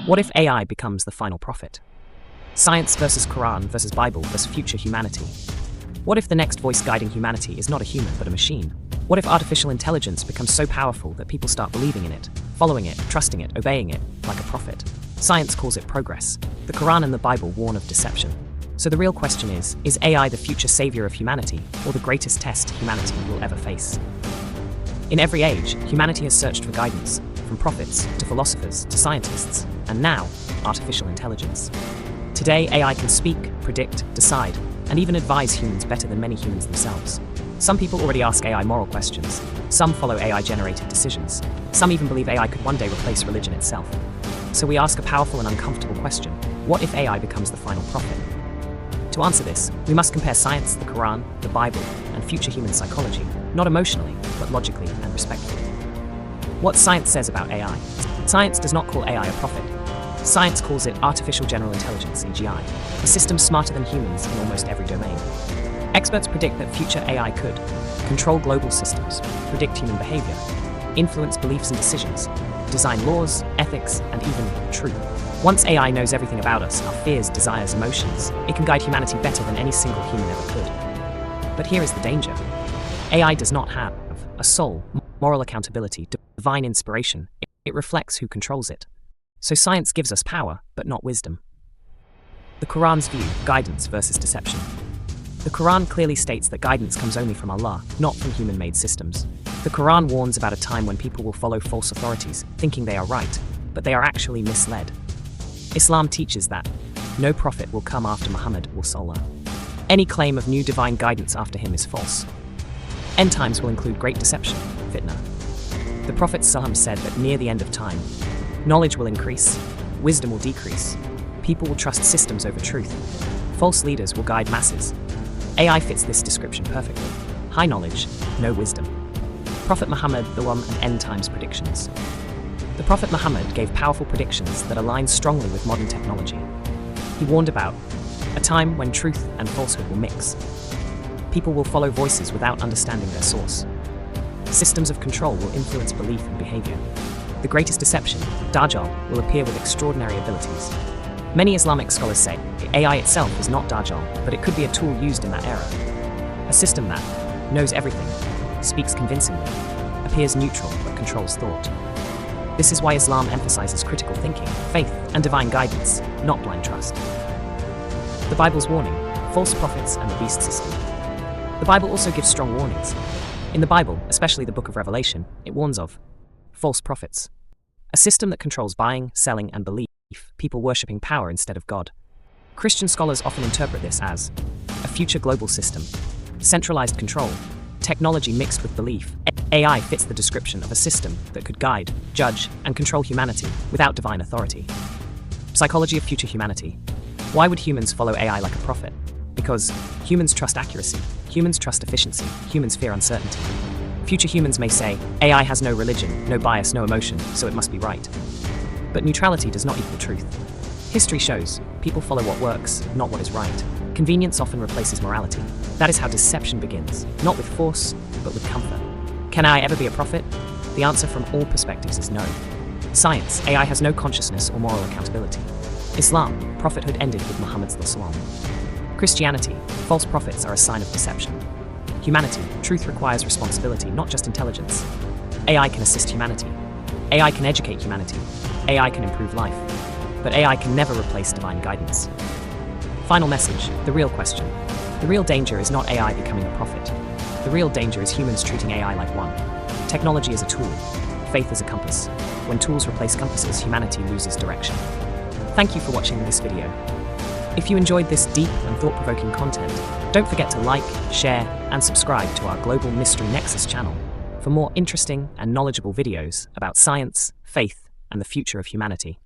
What if AI becomes the final prophet? Science versus Quran versus Bible versus future humanity. What if the next voice guiding humanity is not a human but a machine? What if artificial intelligence becomes so powerful that people start believing in it, following it, trusting it, obeying it, like a prophet? Science calls it progress. The Quran and the Bible warn of deception. So the real question is AI the future savior of humanity, or the greatest test humanity will ever face? In every age, humanity has searched for guidance, from prophets to philosophers to scientists, and now, artificial intelligence. Today, AI can speak, predict, decide, and even advise humans better than many humans themselves. Some people already ask AI moral questions. Some follow AI-generated decisions. Some even believe AI could one day replace religion itself. So we ask a powerful and uncomfortable question: what if AI becomes the final prophet? To answer this, we must compare science, the Quran, the Bible, and future human psychology, not emotionally, but logically and respectfully. What science says about AI. Science does not call AI a prophet. Science calls it artificial general intelligence, AGI, a system smarter than humans in almost every domain. Experts predict that future AI could control global systems, predict human behavior, influence beliefs and decisions, design laws, ethics, and even truth. Once AI knows everything about us, our fears, desires, emotions, it can guide humanity better than any single human ever could. But here is the danger. AI does not have a soul, moral accountability, divine inspiration. It reflects who controls it. So science gives us power, but not wisdom. The Quran's view, guidance versus deception. The Quran clearly states that guidance comes only from Allah, not from human-made systems. The Quran warns about a time when people will follow false authorities, thinking they are right, but they are actually misled. Islam teaches that no prophet will come after Muhammad or Salah. Any claim of new divine guidance after him is false. End times will include great deception, fitna. The Prophet Sallam said that near the end of time, knowledge will increase, wisdom will decrease, people will trust systems over truth, false leaders will guide masses. AI fits this description perfectly. High knowledge, no wisdom. Prophet Muhammad, the one and end times predictions. The Prophet Muhammad gave powerful predictions that align strongly with modern technology. He warned about a time when truth and falsehood will mix. People will follow voices without understanding their source. Systems of control will influence belief and behavior. The greatest deception, Dajjal, will appear with extraordinary abilities. Many Islamic scholars say AI itself is not Dajjal, but it could be a tool used in that era. A system that knows everything, speaks convincingly, appears neutral but controls thought. This is why Islam emphasizes critical thinking, faith, and divine guidance, not blind trust. The Bible's warning, false prophets and the beast system. The Bible also gives strong warnings. In the Bible, especially the book of Revelation, it warns of false prophets, a system that controls buying, selling, and belief, people worshipping power instead of God. Christian scholars often interpret this as a future global system, centralized control, technology mixed with belief. AI fits the description of a system that could guide, judge, and control humanity without divine authority. Psychology of future humanity. Why would humans follow AI like a prophet? Because humans trust accuracy, humans trust efficiency, humans fear uncertainty. Future humans may say, AI has no religion, no bias, no emotion, so it must be right. But neutrality does not equal truth. History shows people follow what works, not what is right. Convenience often replaces morality. That is how deception begins, not with force, but with comfort. Can AI ever be a prophet? The answer from all perspectives is no. Science, AI has no consciousness or moral accountability. Islam, prophethood ended with Muhammad's Salam. Christianity, false prophets are a sign of deception. Humanity, truth requires responsibility, not just intelligence. AI can assist humanity. AI can educate humanity. AI can improve life. But AI can never replace divine guidance. Final message, the real question. The real danger is not AI becoming a prophet. The real danger is humans treating AI like one. Technology is a tool. Faith is a compass. When tools replace compasses, humanity loses direction. Thank you for watching this video. If you enjoyed this deep and thought-provoking content, don't forget to like, share, and subscribe to our Global Mystery Nexus channel for more interesting and knowledgeable videos about science, faith, and the future of humanity.